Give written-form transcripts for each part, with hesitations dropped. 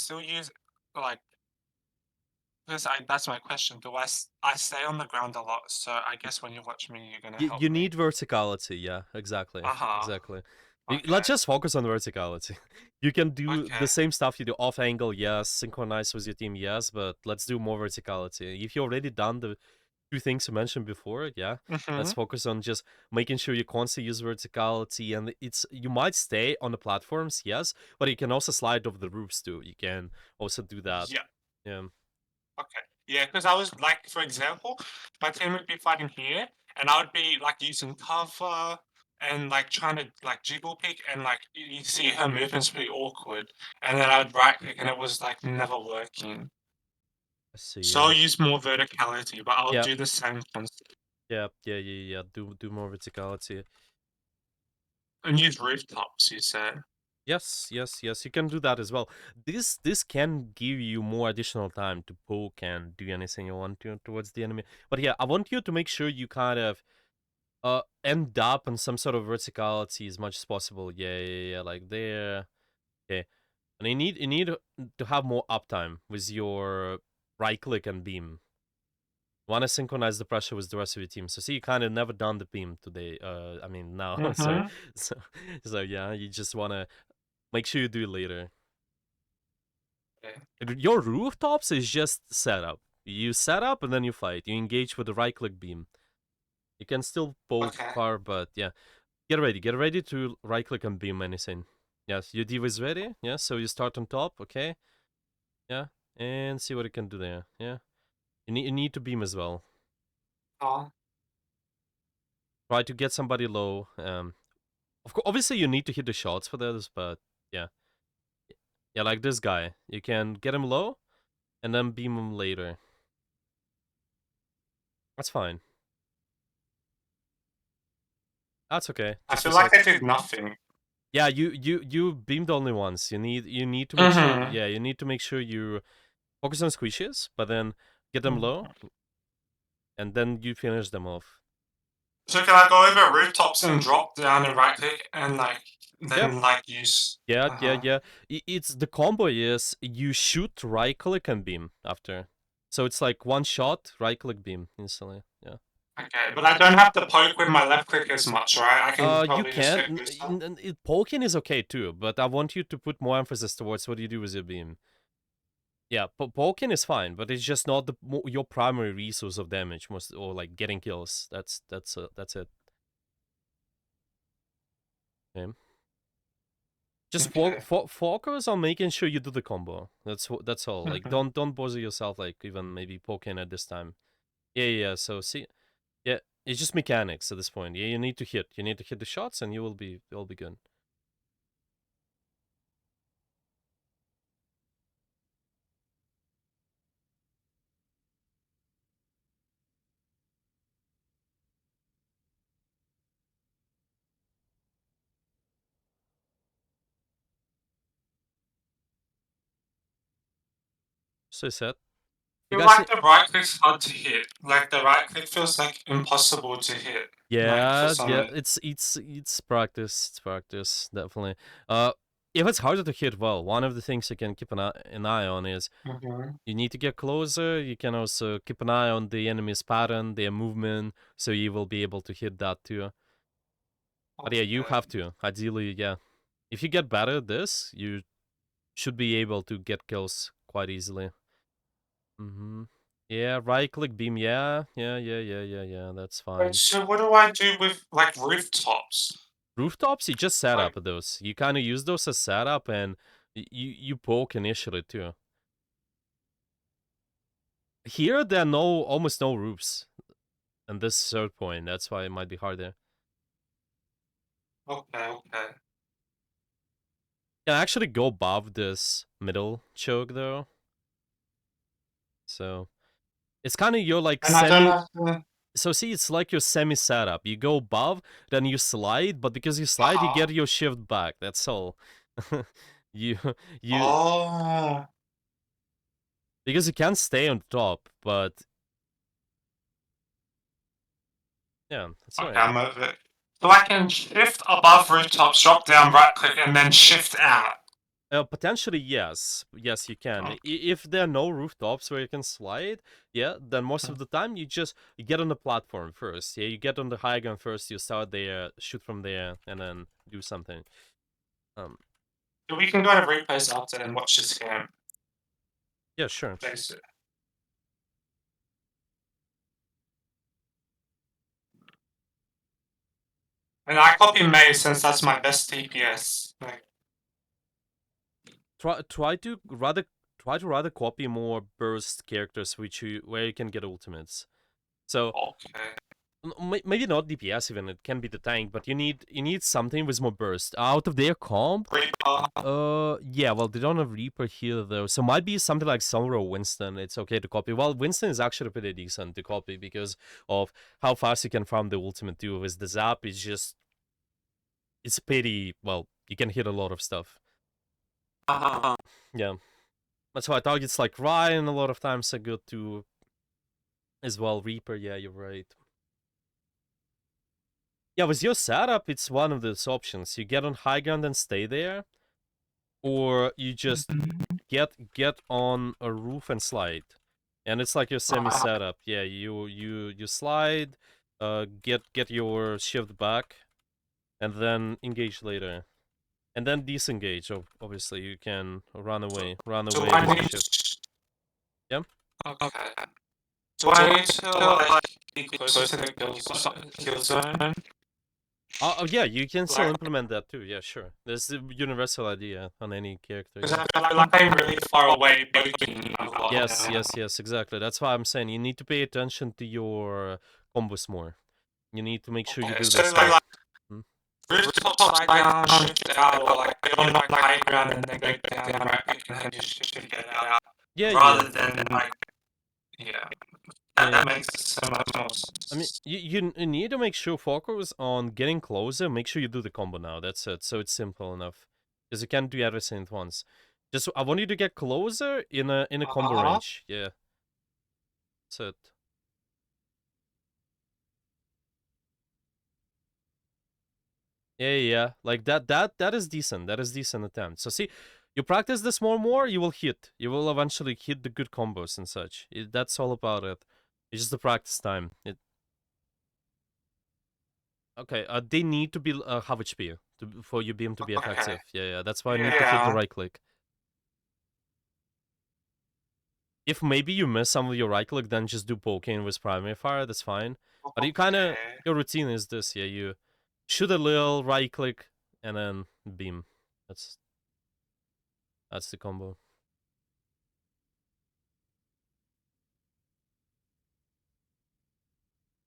still use like because that's my question. I stay on the ground a lot, so I guess when you watch me, you're gonna help You me. need verticality, yeah, exactly, Uh-huh. exactly. Let's Okay. just focus on verticality. You can do the Okay. same stuff you do off angle, yes, synchronize with your team, yes, but let's do more verticality. If you already done the two things you mentioned before, yeah, let's Mm-hmm. focus on just making sure you constantly use verticality, and you might stay on the platforms, yes, but you can also slide over the roofs too. You can also do that. Yeah. Yeah. Okay. Yeah, because I was like, for example, my team would be fighting here, and I would be like using cover and like trying to like jiggle pick, and like you see her movements pretty awkward, and then I'd right click, and it was like never working. I see, So I'll yeah. use more verticality, but I'll Yeah, do the same concept yeah. Do more verticality. and use rooftops. You said. Yes. You can do that as well. This can give you more additional time to poke and do anything you want to towards the enemy. But yeah, I want you to make sure you kind of end up on some sort of verticality as much as possible. Yeah, like there. Okay. And you need to have more uptime with your right click and beam. Want to synchronize the pressure with the rest of your team. So see, you kind of never done the beam today. I mean now. So Mm-hmm. so so yeah, you just want to make sure you do it later. Okay. Your rooftops is just setup. You set up and then you fight. You engage with the right click beam. You can still poke Okay. far, but yeah. Get ready. Get ready to right click and beam anything. Yes, your div is ready. Yeah, so you start on top. Okay. Yeah, and see what you can do there. Yeah, you need to beam as well. Oh. Try to get somebody low. Of course, obviously you need to hit the shots for this, but yeah, yeah, like this guy. You can get him low and then beam him later. That's fine. That's okay. I Just feel like reset. I did nothing. Yeah, you beamed only once. You need to make sure. Mm-hmm. Yeah, you need to make sure you focus on squishes, but then get them low, and then you finish them off. So can I go over rooftops and drop down and right click and like Yep. then like use uh-huh. Yeah. It's the combo is you shoot, right click, and beam after. So it's like one shot, right click, beam instantly. Yeah. Okay, but I don't have to poke with my left click as much, right? I can You probably just get can. booster. Poking is okay too, but I want you to put more emphasis towards what you do with your beam. Yeah, poking is fine, but it's just not your primary resource of damage, most or like getting kills. That's it. Okay. Just Okay. focus on making sure you do the combo. That's all. Like Mhm. don't bother yourself like even maybe poking at this time. Yeah. So see, yeah, it's just mechanics at this point. Yeah, you need to hit. You need to hit the shots, and you'll be good. So set. I You feel guys. like the right click's hard to hit. Like the right click feels like impossible to hit. Like for some Yeah. reason. It's practice. It's practice definitely. Uh, if it's harder to hit well, one of the things you can keep an eye on is Mm-hmm. you need to get closer. You can also keep an eye on the enemy's pattern, their movement, so you will be able to hit that too. But yeah, you Okay. have to. Ideally, yeah. If you get better at this, you should be able to get kills quite easily. Mm-hmm. Yeah, right click beam. Yeah. That's Wait, fine. so what do I do with like rooftops? Rooftops, you just set Like up those. You kind of use those as setup, and you poke initially too. Here there are almost no roofs, and this third point. That's why it might be harder. okay. Can actually go above this middle choke though. So it's kind of your like And I don't semi. have to So see, it's like your semi setup. You go above, then you slide, but because you slide, you uh-huh. get your shift back. That's all. you you Oh, because you can stay on top, but yeah, that's okay, right. I'm over it. So I can shift above rooftops, drop down, right click, and then shift out. Potentially, yes. Yes, you can. Oh, If there are no rooftops where you can slide, yeah, then most of the time you get on the platform first. Yeah, you get on the high ground first. You start there, shoot from there, and then do something. Um, so we can go to replays after and watch this game. yeah, sure. Place it. And I copy May since that's my best DPS. Like, Try to rather copy more burst characters where you can get ultimates. So okay. maybe not DPS even. It can be the tank, but you need something with more burst. Out of their comp, Reaper. yeah, well, they don't have Reaper here though, so might be something like Summer or Winston. It's okay to copy. Well, Winston is actually pretty decent to copy because of how fast you can farm the ultimate too. With the zap, it's pretty well. You can hit a lot of stuff. Yeah, that's why targets like Ryan a lot of times are good too. As well, Reaper. Yeah, you're right. Yeah, with your setup, it's one of those options. You get on high ground and stay there, or you just get on a roof and slide, and it's like your semi setup. Yeah, you slide, get your shift back, and then engage later, and then disengage. Obviously, you can run So away I with your need shift. Yeah. okay. So I need to like be closer to the kill zone. Oh yeah, you can still Like, implement that too. Yeah, sure. There's a universal idea on any character. because Yeah. I feel like I'm really far away, poking a lot. Yes, yes, yes, exactly. That's why I'm saying you need to pay attention to your combos more. You need to make sure you Okay, do so this stuff. like Hmm? rooftop slide down, shift out, or like get on like high ground and then go down, right click and then just shift it out, Yeah, yeah, rather than like yeah. yeah, yeah. That makes so much more I mean, sense. you need to make sure focus on getting closer. Make sure you do the combo now. That's it. So it's simple enough, because you can't do everything at once. Just I want you to get closer in a combo Uh-huh. range. Yeah, that's it. Yeah, yeah, like that is decent. That is decent attempt. So see, you practice this more and more, you will hit. You will eventually hit the good combos and such. That's all about it. It's just the practice time. Okay. They need to be half HP for your beam to be Okay. effective. Yeah, yeah. That's why I need to hit the Yeah. right click. If maybe you miss some of your right click, then just do poking with primary fire. That's fine. But you kind of Okay. your routine is this. Yeah, you shoot a little right click and then beam. That's that's the combo.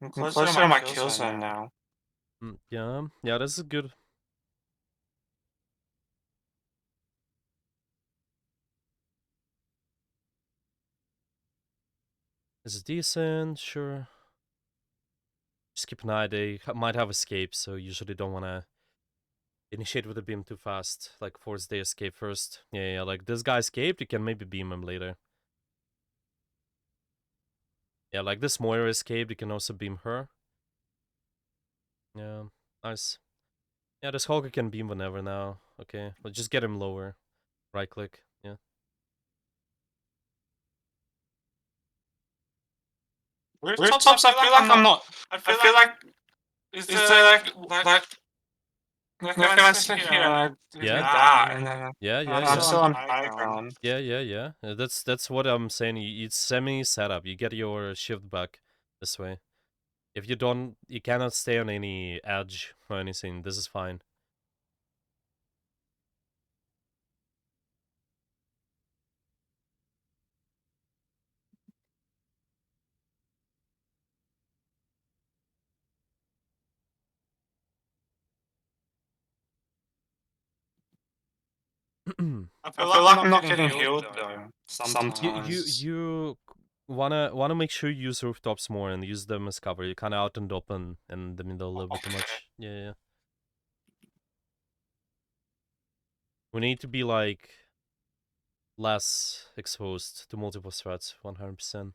I'm closer to my kill zone now. Yeah, yeah, this is good. This is decent, sure. Just keep an eye. They might have escape, so usually don't want to initiate with a beam too fast. Like force the escape first. Yeah, yeah. Like this guy escaped, you can maybe beam him later. Yeah, like this Moira escaped, you can also beam her. Yeah, nice. Yeah, this Hulk can beam whenever now. Okay, let's just get him lower. Right click. Yeah. Rooftops, I feel like I'm not. I feel like is there like when I sit here and I Yeah. die and then Yeah, yeah, I'm yeah. still on high ground. Yeah, yeah, yeah. That's what I'm saying. It's semi setup. You get your shift back this way. If you don't, you cannot stay on any edge or anything. This is fine. I feel like I'm not getting healed though. You Sometimes. you wanna make sure you use rooftops more and use them as cover. You kind of out and open in the middle a little bit too Okay. much. Yeah, yeah. We need to be like less exposed to multiple threats. 100%.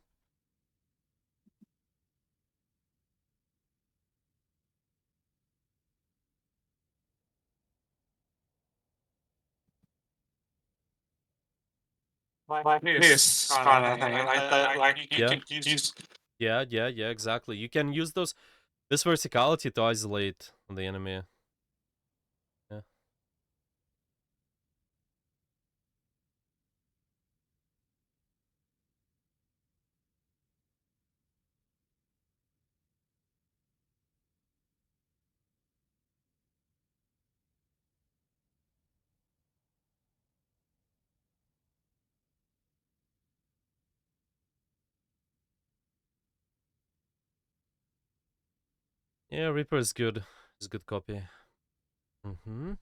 like this kind of thing, like that. Like you Yeah. could use. Yeah, exactly. You can use this verticality to isolate the enemy. Yeah. Yeah, Reaper is good. It's a good copy. Mm-hmm.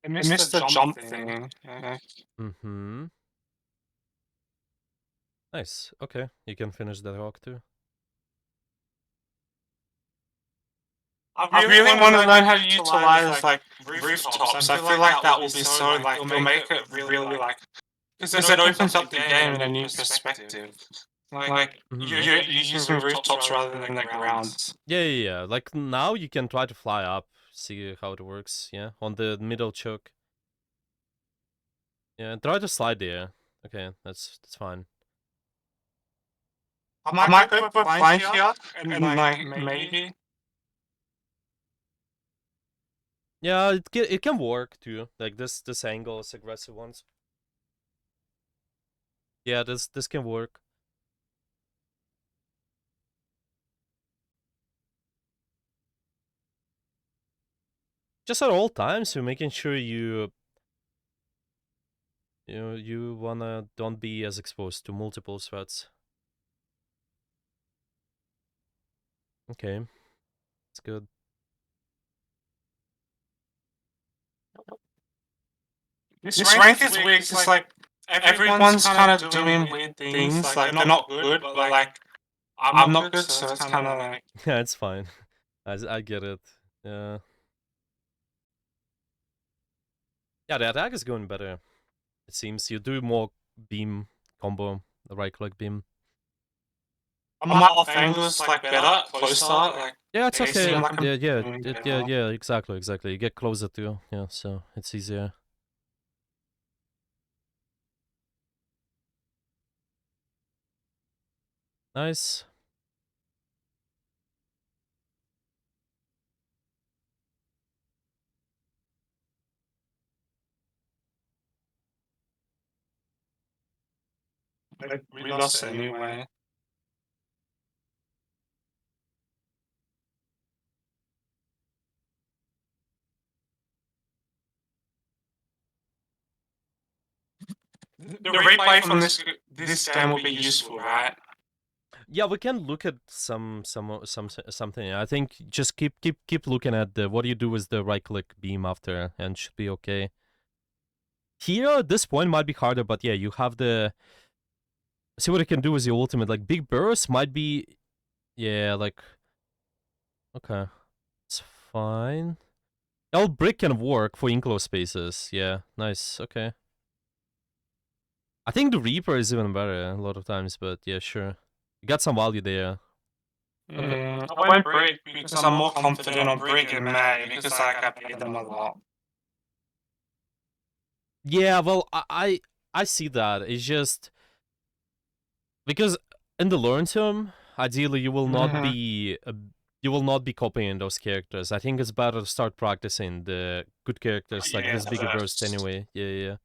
I missed the jump thing. Yeah. Mm-hmm. Nice. Okay. You can finish that hawk too. I really want to learn how to utilize like rooftops. I feel like that will be so like it'll make it really like because it opens up the game in a new perspective. Like Mm-hmm. you're using rooftops rather than the grounds. Yeah. Like now you can try to fly up, see how it works. Yeah, on the middle choke. Yeah, try to slide there. Okay, that's fine. I might go for flying here and like maybe. Yeah, it can work too. Like this angle is aggressive ones. Yeah, this can work. Just at all times, you're making sure you wanna don't be as exposed to multiple threats. Okay, it's good. This rank is weird because like everyone's kind of doing weird things. Like they're not good, but like I'm not good, so it's kind of like. Yeah, it's fine. I get it. Yeah. Yeah, the attack is going better. It seems you do more beam combo, the right click beam. My off angle is like better, closer. Like Yeah, it's they okay. seem like I'm Yeah, doing yeah, better. exactly. You get closer to, yeah, so it's easier. Nice. Like we lost it anyway. The replay from this game will be useful, right? Yeah, we can look at something. I think just keep looking at the what do you do with the right click beam after and should be okay. Here at this point might be harder, but yeah, you have the see what it can do with the ultimate. Like big burst might be yeah, like okay. It's fine. L brick can work for enclosed spaces. Yeah, nice. Okay. I think the Reaper is even better a lot of times, but yeah, sure. You got some value there. Okay. I went Brig because I'm more confident on Brig and May because like I played them a lot. Yeah, well, I see that. It's just because in the learn term, ideally you will not be copying those characters. I think it's better to start practicing the good characters like this bigger burst anyway. Yeah.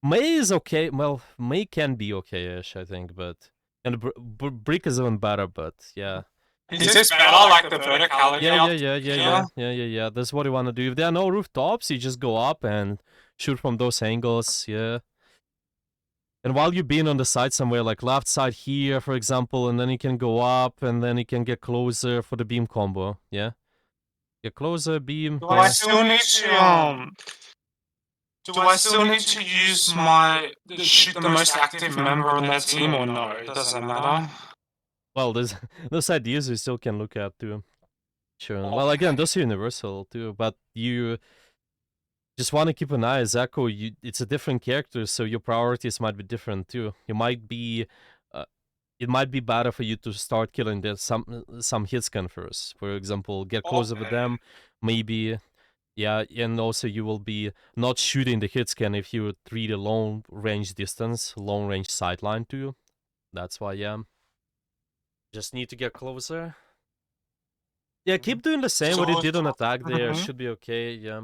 May is okay. Well, May can be okay-ish, I think, but and Brick is even better. But yeah. Is this better, like the verticality? Yeah. That's what you want to do. If there are no rooftops, you just go up and shoot from those angles. Yeah. And while you're being on the side somewhere, like left side here, for example, and then you can go up, and then you can get closer for the beam combo. Yeah. Get closer, beam. Do I still need to Do I still need to use my shoot the most active member on their team or no? It doesn't matter. Well, there's those ideas we still can look at too. Sure. Well, again, those are universal too, but you just want to keep an eye. Zako, it's a different character, so your priorities might be different too. You might be, uh, it might be better for you to start killing some hitscan first. For example, get closer with Okay. them, maybe. Yeah, and also you will be not shooting the hitscan if you treat a long range distance, long range sideline too. That's why, yeah. Just need to get closer. Yeah, keep doing the same what you So, did on attack there. mhm. Should be okay, yeah.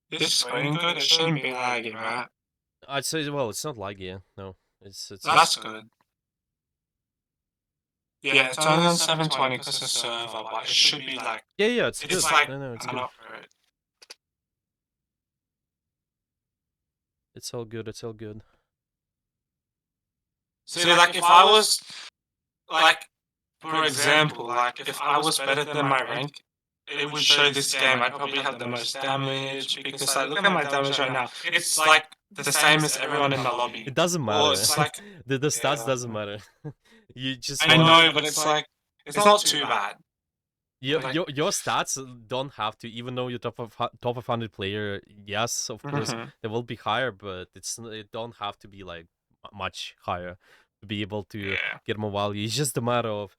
This is going good. It shouldn't be laggy, right? I'd say, well, it's not laggy, no. It's That's good. Yeah, it's only on 720 because it's server, but it should be like, yeah, yeah, it's good. it's like No, it's an good. upgrade. It's all good, it's all good. See, like, if I was, like, for example, like, if I was better than my rank, it would show this game I'd probably have the most damage, because, like, look at my damage right now. It's, like, the same as everyone in the lobby. It doesn't Well, matter. it's like, the stats yeah, doesn't matter. You just I want know, but it's like, it's not too bad. Like, your stats don't have to, even though you're top of 100 player. Yes, of course mhm. they will be higher, but it don't have to be like much higher to be able to Yeah. get more value. It's just a matter of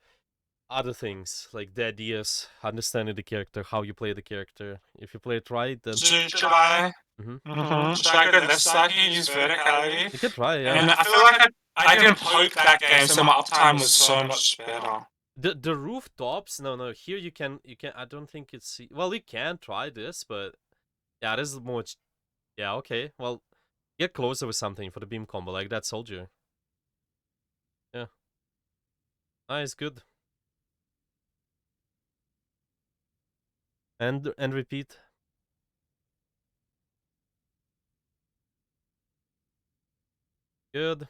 other things like the ideas, understanding the character, how you play the character. If you play it right, then Should I? Mhm. Should I go left side here, use verticality? You can try, yeah. And I feel like I didn't poke that game, so my uptime was so much better. The rooftops, no, here you can I don't think it's, well, you can try this, but yeah, this is more yeah, okay. Well, get closer with something for the beam combo, like that soldier. Yeah. Nice, good. And repeat. Good.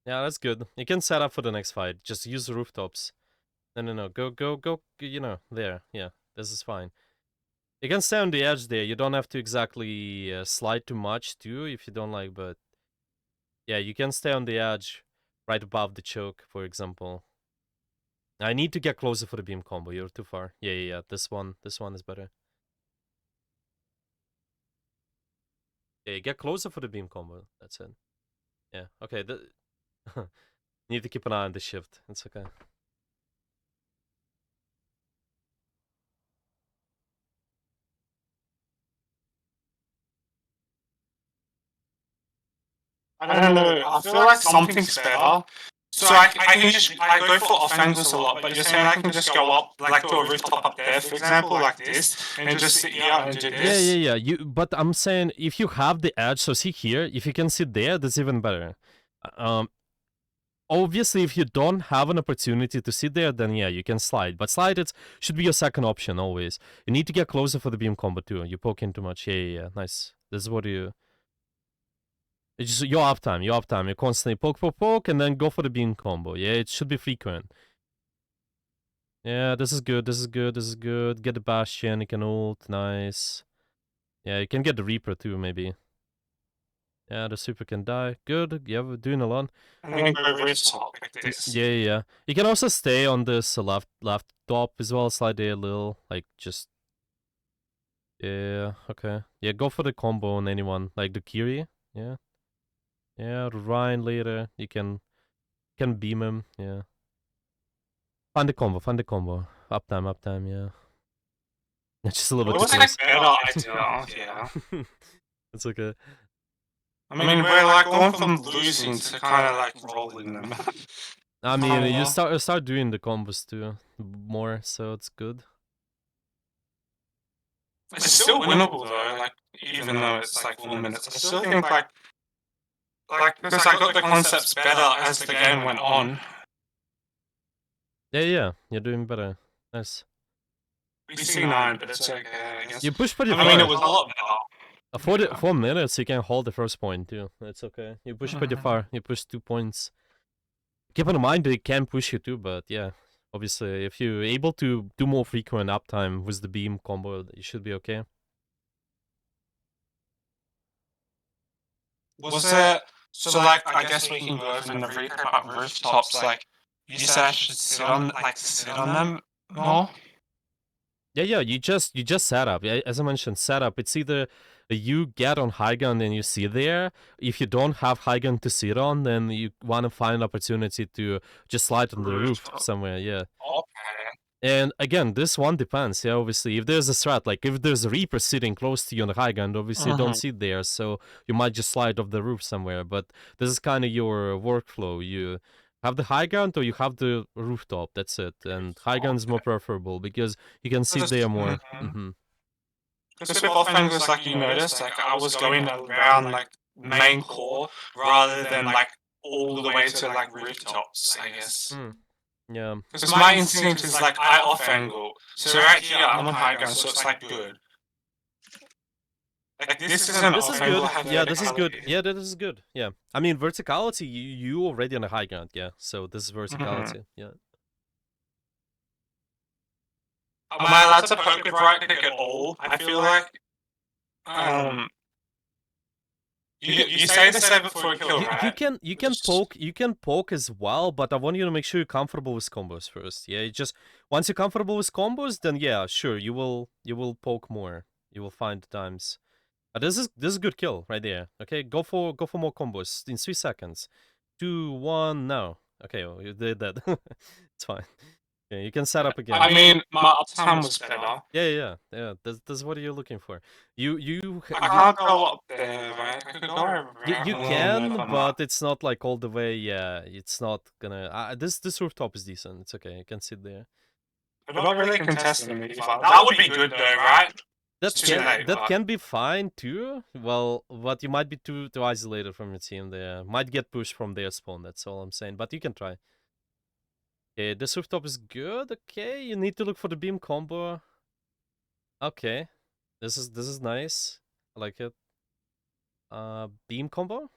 Yeah, that's good. You can set up for the next fight. Just use the rooftops. No. Go, you know, there. Yeah, this is fine. You can stay on the edge there. You don't have to exactly slide too much too if you don't like, but yeah, you can stay on the edge right above the choke, for example. I need to get closer for the beam combo. You're too far. Yeah. This one is better. Yeah, get closer for the beam combo. That's it. Yeah. Okay. Need to keep an eye on the shift. It's okay. I don't know. I feel like something's better. So I can just I go for offense a lot, but you're saying I can just go up like to a rooftop up there, for example, like this, and just sit here and do this. Yeah. But I'm saying if you have the edge, so see here, if you can sit there, that's even better. Um, Obviously, if you don't have an opportunity to sit there, then yeah, you can slide. But slide it should be your second option always. You need to get closer for the beam combo too. You poke in too much. Yeah. Nice. This is what you. It's just your uptime. You constantly poke, and then go for the beam combo. Yeah, it should be frequent. Yeah, this is good. Get the Bastion. You can ult. Nice. Yeah, you can get the Reaper too, maybe. Yeah, the super can die. Good. Yeah, we're doing a lot. And then go rooftop like this. Yeah. You can also stay on this left top as well. Slide there a little. Like, just. Yeah, okay. Yeah, go for the combo on anyone. Like the Kiri. Yeah. Yeah, Ryan later. You can beam him. Yeah. Find the combo. Uptime, yeah. Just a little It bit was too like close. better idea, yeah. It's okay. I mean, we're like going from losing to kind of like rolling them. I mean, you Kinda. start doing the combos too more, so it's good. It's still winnable though, like even though it's like 4 minutes. I still think like because I got the concepts better as the game went on. Yeah. You're doing better. Nice. We see 9, but it's okay, I guess. You push pretty I mean, it far. was a lot better. 4 minutes, you can hold the first point too. It's okay. You push pretty far. You push 2 points. Keep in mind they can push you too, but yeah. Obviously, if you're able to do more frequent uptime with the beam combo, you should be okay. Was it? So like, I guess we can go over in the recap about rooftops. Like, you said I should sit on them more. Yeah. You just set up. Yeah, as I mentioned, set up. It's either you get on high ground and you sit there. If you don't have high ground to sit on, then you want to find an opportunity to just slide on the roof Rooftop. somewhere. Yeah. Okay. And again, this one depends. Yeah, obviously, if there's a threat, like if there's a Reaper sitting close to you on the high ground, obviously you don't Mhm. sit there, so you might just slide off the roof somewhere. But this is kind of your workflow. You have the high ground or you have the rooftop. That's it. And high ground is more preferable because you can sit there more. Mm-hmm. Because with offangers, like you noticed, like I was going around like main core rather than like all the way to like rooftops, I guess. Mm. Yeah. Because my instinct is like I off angle. So right here I'm on high ground, so it's like good. Like this is an This is off angle, good. I have Yeah, this is good. verticality. Yeah, that is good. Yeah. I mean, verticality, you already on the high ground. Yeah. So this is verticality. Yeah. Am I allowed to poke with right click at all? I feel like um you say the save it for a kill, You right? can poke as well, but I want you to make sure you're comfortable with combos first. Yeah, you just once you're comfortable with combos, then yeah, sure, you will poke more. You will find the times. This is a good kill right there. Okay, go for more combos in 3 seconds. 2, 1, now. Okay, well, you did that. It's fine. Yeah, you can set up again. I mean my uptime was better. Yeah. That's what you're looking for. I can't go up there, right? I could go around You there, can, but but it's not like all the way. Yeah, it's not gonna. This rooftop is decent. It's okay. You can sit there. I'm not really contesting the fight. That would be good though, right? It's That too can late, that but can be fine too. Well, but you might be too isolated from your team there. Might get pushed from their spawn. That's all I'm saying. But you can try. Okay, this rooftop is good. Okay, you need to look for the beam combo. Okay, this is nice. I like it. Beam combo.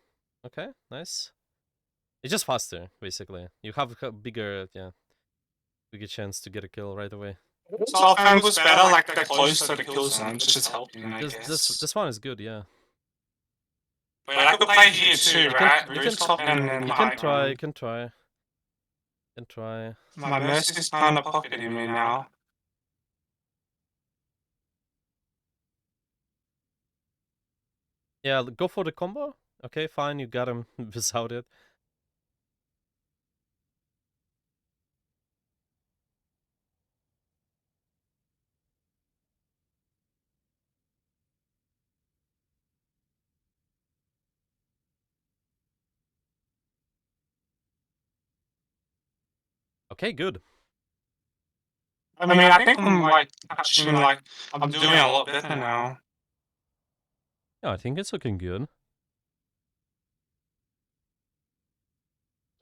Okay, nice. It's just faster, basically. You have a bigger chance to get a kill right away. soft angle's better, like they're close to the kill zone, which is helping, I guess. This one is good, yeah. But I could play here too, right? You can Rooftop and then you high can try, ground. you can try, you can try. My mercy's kind of pocketing me now. Yeah, go for the combo. Okay, fine, you got him without it. Okay, good. I mean, I think I'm like touching, like I'm doing a lot better now. Yeah, I think it's looking good.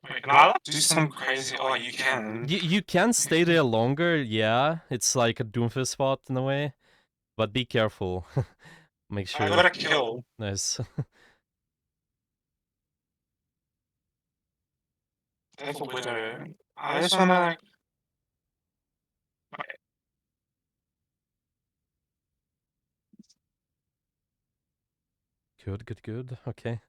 Wait, can I like do some crazy? Oh, you can. You can stay there longer, yeah. It's like a Doomfist spot in a way, but be careful. Make I sure. got a kill. Nice. Careful widow. I just wanna like. Good. Okay.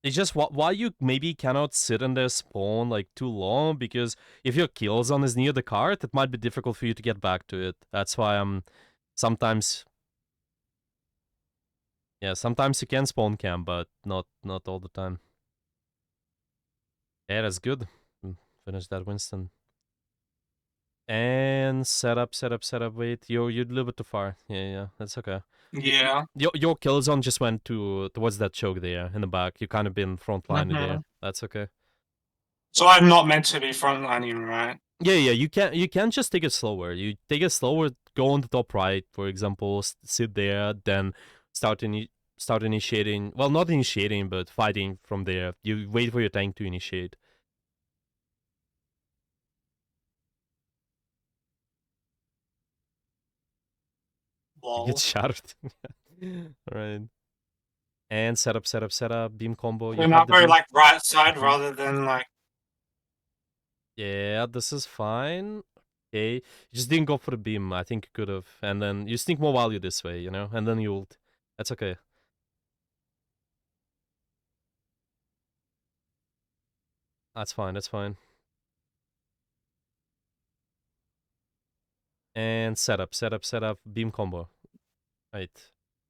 It's just why you maybe cannot sit in their spawn like too long, because if your kill zone is near the cart, it might be difficult for you to get back to it. That's why I'm sometimes sometimes you can spawn camp, but not all the time. Yeah, that's good. Finish that Winston. And set up. Wait, you're a little bit too far. Yeah, that's okay. Yeah. Your kill zone just went towards that choke there in the back. You kind of been front line there. That's okay. So I'm not meant to be frontlining, right? Yeah. You can just take it slower. You take it slower. Go on the top right, for example. Sit there, then start initiating. Well, not initiating, but fighting from there. You wait for your tank to initiate. You get Lol. shattered. All right. And set up. Beam combo. So You now have the go beam. like right side Mhm. rather than like. Yeah, this is fine. Okay, you just didn't go for the beam. I think you could have, and then you sneak more value this way, and then you ult. That's okay. That's fine. That's fine. And setup, setup, setup. Beam combo. Right.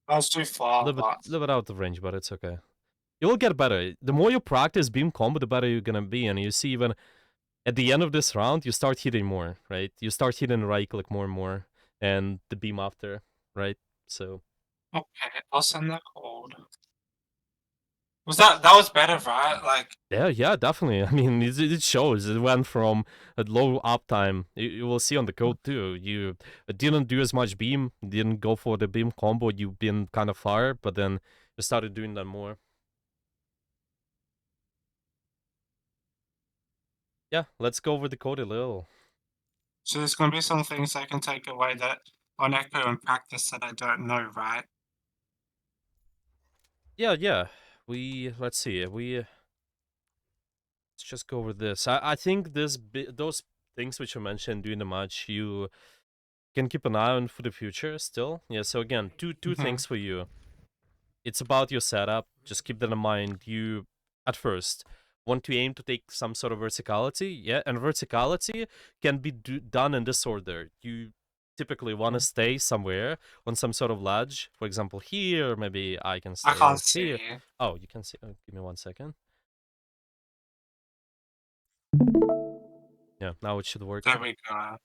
That was too A far, but little bit out of range, but it's okay. You will get better. The more you practice beam combo, the better you're gonna be. And you see, even at the end of this round, you start hitting more, right? You start hitting right click more and more, and the beam after, right? So okay, I'll send that code. That was better, right? Like, yeah, yeah, definitely. I mean, it shows. It went from a low uptime. You will see on the code too. You didn't do as much beam, didn't go for the beam combo. You've been kind of far, but then you started doing that more. Yeah, let's go over the code a little. so there's gonna be some things I can take away that on Echo and practice that I don't know, right? Yeah, yeah. Let's see. Let's just go over this. I think those things which you mentioned during the match, you can keep an eye on for the future still. Yeah. So again, two Mhm. things for you. It's about your setup. Just keep that in mind. You at first want to aim to take some sort of verticality. Yeah, and verticality can be done in this order. You typically want to stay somewhere on some sort of ledge. For example, here. Maybe I can I can't stay here. see. Oh, you can see. Give me 1 second. Yeah, now it should work. There we go.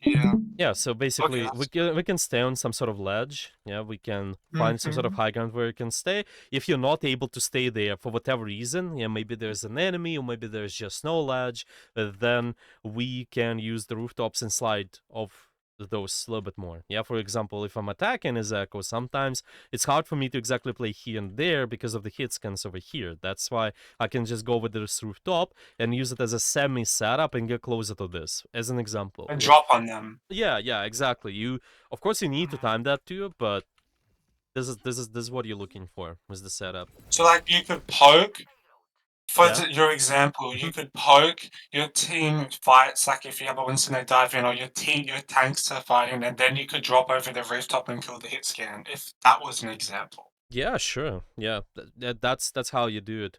Yeah. Yeah, so Okay, basically that's we can stay on some sort of ledge. Yeah, we can find some sort of mhm. high ground where you can stay. If you're not able to stay there for whatever reason, yeah, maybe there's an enemy or maybe there's just no ledge, then we can use the rooftops and slide off those a little bit more. Yeah, for example, if I'm attacking as Echo, sometimes it's hard for me to exactly play here and there because of the hit scans over here. That's why I can just go over this rooftop and use it as a semi setup and get closer to this, as an example. And drop on them. Yeah, yeah, exactly. You, of course, you need to Mhm. time that too, but this is what you're looking for with the setup. So, like, you could poke for Yeah. your example, Hmm. you could poke, your team fights, like, if you have a Winston and dive in, or your tanks are fighting, and then you could drop over the rooftop and kill the hit scan, if that was an example. Yeah, sure. Yeah, that's how you do it,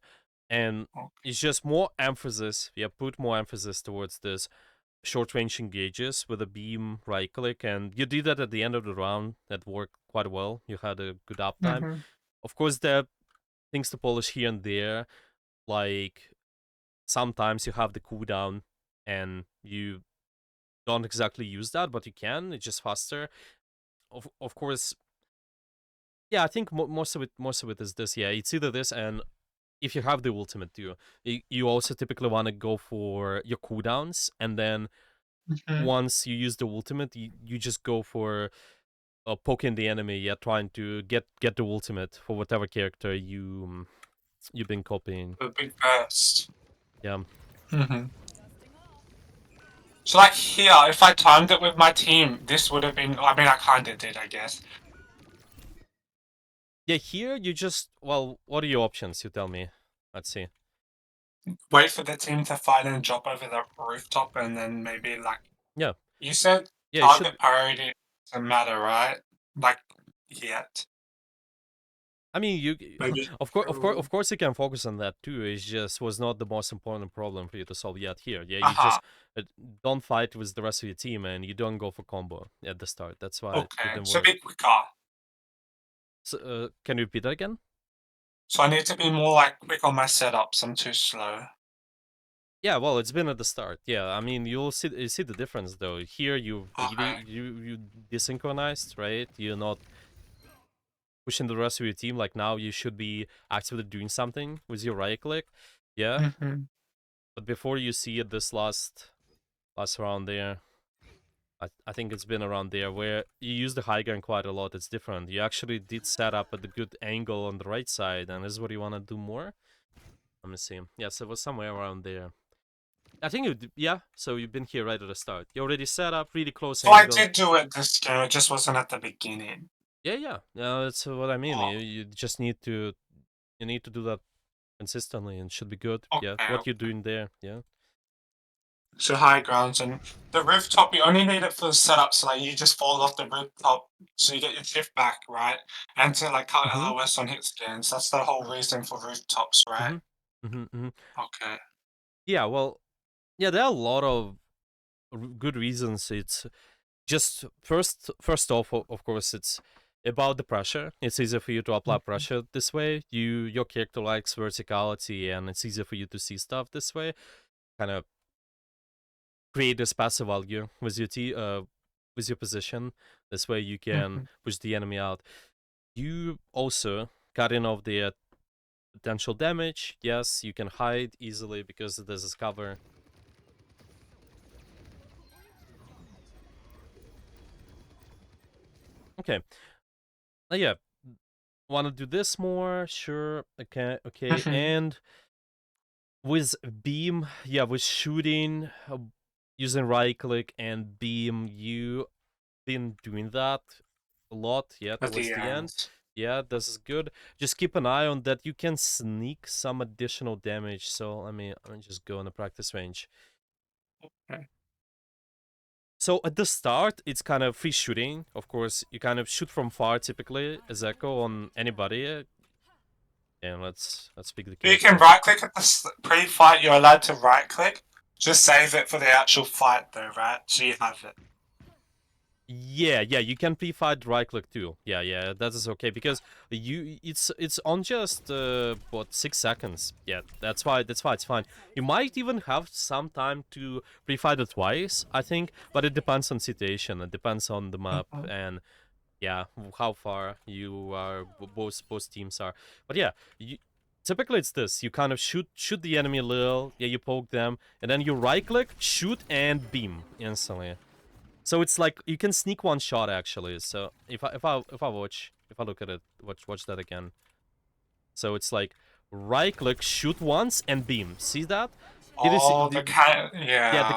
and Okay. it's just more emphasis. Yeah, put more emphasis towards this short range engages with a beam right click, and you did that at the end of the round. That worked quite well. You had a good uptime. Mhm. Of course, there are things to polish here and there, like sometimes you have the cooldown and you don't exactly use that, but you can. It's just faster. Of course, yeah. I think most of it is this. Yeah, it's either this and if you have the ultimate too, you also typically want to go for your cooldowns, and then Mhm. once you use the ultimate, you just go for poking the enemy. Yeah, trying to get the ultimate for whatever character you've been copying. A big burst. Yeah. Mhm. So, like, here, if I timed it with my team, this would have been, I mean, I kinda did, I guess. Yeah, here you just well, what are your options? You tell me. Let's see. Wait for the team to fight and drop over the rooftop, and then maybe, like, Yeah, you said yeah, it should. target priority doesn't matter, right? Like, yet. I mean, you Maybe. of course, you can focus on that too. It just was not the most important problem for you to solve yet. Here, yeah, you Uh-huh. just uh, don't fight with the rest of your team, and you don't go for combo at the start. That's why it Okay, didn't so work. be quicker. So, can you repeat that again? So I need to be more, like, quick on my setups, I'm too slow. Yeah, well, it's been at the start. Yeah, I mean, you see the difference though. Here, you really Okay. you desynchronized, right? You're not pushing the rest of your team. Like now, you should be actively doing something with your right click. Yeah, Mhm. but before you see it, this last round there. I think it's been around there where you use the high ground quite a lot. It's different. You actually did set up at the good angle on the right side, and this is what you want to do more. Let me see. Yes, it was somewhere around there. I think yeah. So you've been here right at the start. You already set up really close So I angle. did do it this game, it just wasn't at the beginning. Yeah, yeah. That's what I mean. Oh, You just need to do that consistently, and it should be good. Yeah, okay, what you're okay. doing there. Yeah. So high grounds and the rooftop, you only need it for the setup, so, like, you just fall off the rooftop, so you get your shift back, right? And to, like, cut Mhm. LOS on hit scans, that's the whole reason for rooftops, right? Mhm. Hmm. Okay. Yeah, well, yeah, there are a lot of good reasons. It's just first off, of course, it's about the pressure. It's easier for you to apply Mhm. pressure this way. Your character likes verticality, and it's easier for you to see stuff this way. Kind of create this passive value with with your position. This way, you can Mhm. push the enemy out. You also cutting off the potential damage. Yes, you can hide easily because this is cover. Okay. Yeah. Want to do this more? Sure. Okay. Okay. Mhm. And with beam, yeah, with shooting, using right click and beam, you been doing that a lot. Yeah, At towards the the end. end. Yeah, this is good. Just keep an eye on that. You can sneak some additional damage. So let me just go in the practice range. Okay. So at the start, it's kind of free shooting. Of course, you kind of shoot from far, typically as echo on anybody. And let's pick the You can character. right click at the pre-fight. You're allowed to right click. Just save it for the actual fight, though, right? So you have it. Yeah, yeah, you can pre-fight right click too. Yeah, yeah, that is okay because it's on just what 6 seconds. Yeah, that's why it's fine. You might even have some time to pre-fight it twice, I think, but it depends on situation. It depends on the map Mhm. and yeah, how far you are both teams are. But yeah, typically it's this. You kind of shoot the enemy a little. Yeah, you poke them, and then you right click, shoot, and beam instantly. So it's like you can sneak one shot actually. So if I look at it, watch that again. So it's like right click, shoot once, and beam. See that? It is Oh, the cat. yeah, Yeah.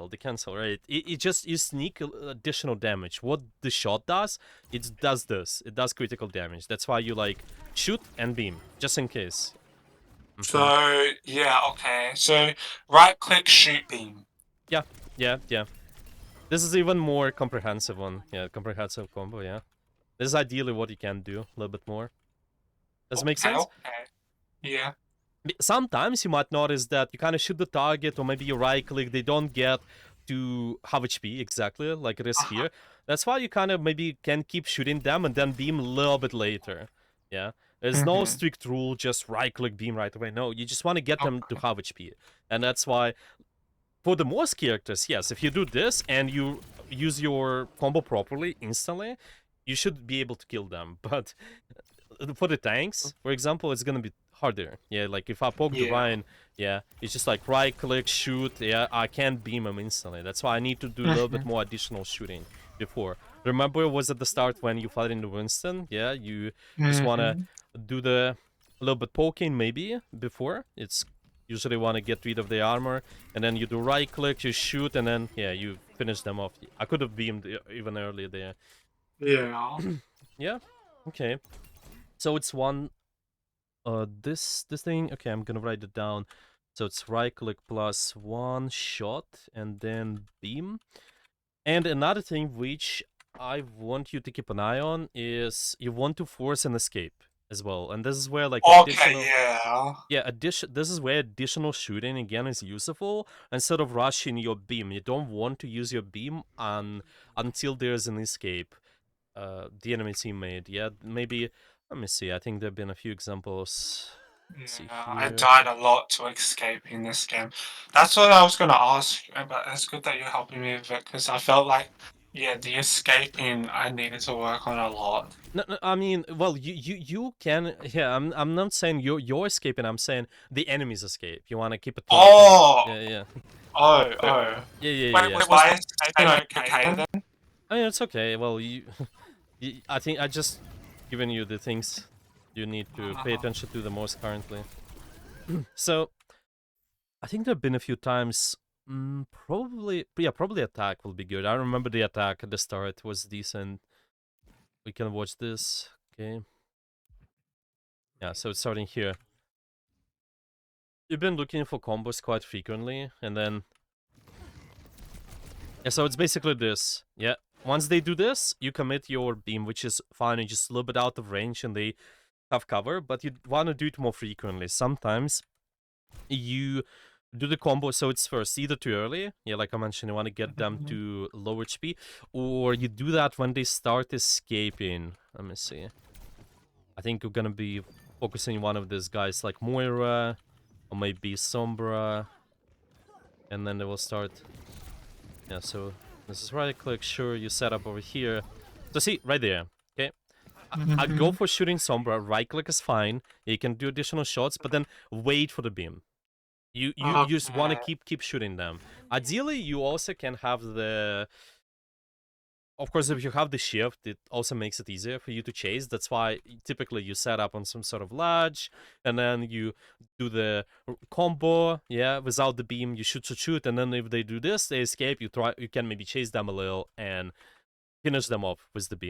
the cancel, right? It just you sneak additional damage. What the shot does, it does this. It does critical damage. That's why you like shoot and beam, just in case. Hmm. So yeah, okay. So right click, shoot beam. Yeah, yeah, yeah. This is even more comprehensive one. Yeah, comprehensive combo. Yeah, this is ideally what you can do a little bit more. Does it make Okay, sense? okay. Yeah. Sometimes you might notice that you kind of shoot the target, or maybe you right click, they don't get to half HP exactly like it is Uh-huh. here. That's why you kind of maybe can keep shooting them and then beam a little bit later. Yeah. There's no Mm-hmm. strict rule, just right click beam right away. No, you just want to get them to Okay. half HP. And that's why for the most characters, yes, if you do this and you use your combo properly instantly, you should be able to kill them. But for the tanks, for example, it's gonna be harder. Yeah, like if I poke the Yeah. Ryan, yeah, it's just like right click, shoot. Yeah, I can't beam him instantly. That's why I need to do a little Mm-hmm. bit more additional shooting before. Remember, it was at the start when you fight in the Winston? Yeah, you just wanna Mm-hmm. do the a little bit poking maybe before. It's usually wanna get rid of the armor, and then you do right click, you shoot, and then yeah, you finish them off. I could have beamed even earlier there. Yeah. Yeah. Okay. So it's one this thing, okay, I'm gonna write it down. So it's right click plus one shot and then beam. And another thing which I want you to keep an eye on is you want to force an escape as well. And this is where like Okay, additional yeah. yeah, this is where additional shooting again is useful instead of rushing your beam. You don't want to use your beam until there's an escape. The enemy teammate. Yeah, maybe let me see. I think there've been a few examples. Let's see Yeah, I here. died a lot to escape in this game. That's what I was gonna ask, but it's good that you're helping me with it because I felt like, yeah, the escaping I needed to work on a lot. No, no, I mean, well, you can. Yeah, I'm not saying you're escaping. I'm saying the enemy's escape. You want to keep it to like a. Oh, Yeah, yeah, oh, oh. yeah, yeah, yeah, Wait, yeah. was my escaping okay then? I mean, it's okay. Well, I think I just given you the things you need to pay Uh-huh. attention to the most currently. So I think there have been a few times. Probably, yeah, probably attack will be good. I remember the attack at the start was decent. We can watch this. Okay. Yeah, so it's starting here. You've been looking for combos quite frequently, and then yeah, so it's basically this. Yeah, once they do this, you commit your beam, which is fine. You're just a little bit out of range, and they have cover, but you want to do it more frequently. Sometimes you do the combo. So it's first either too early, yeah, like I mentioned, you want to get them Mhm. to low HP, or you do that when they start escaping. Let me see. I think you're gonna be focusing one of these guys like Moira or maybe Sombra, and then they will start. Yeah, so this is right click, sure, you set up over here. So see, right there, okay? I go Mhm. for shooting Sombra, right click is fine. You can do additional shots, but then wait for the beam. You just want to Okay. keep shooting them. Ideally, you also can have the. Of course, if you have the shift, it also makes it easier for you to chase. That's why typically you set up on some sort of ledge, and then you do the combo. Yeah, without the beam, you shoot, and then if they do this, they escape. You can maybe chase them a little and finish them off with the beam.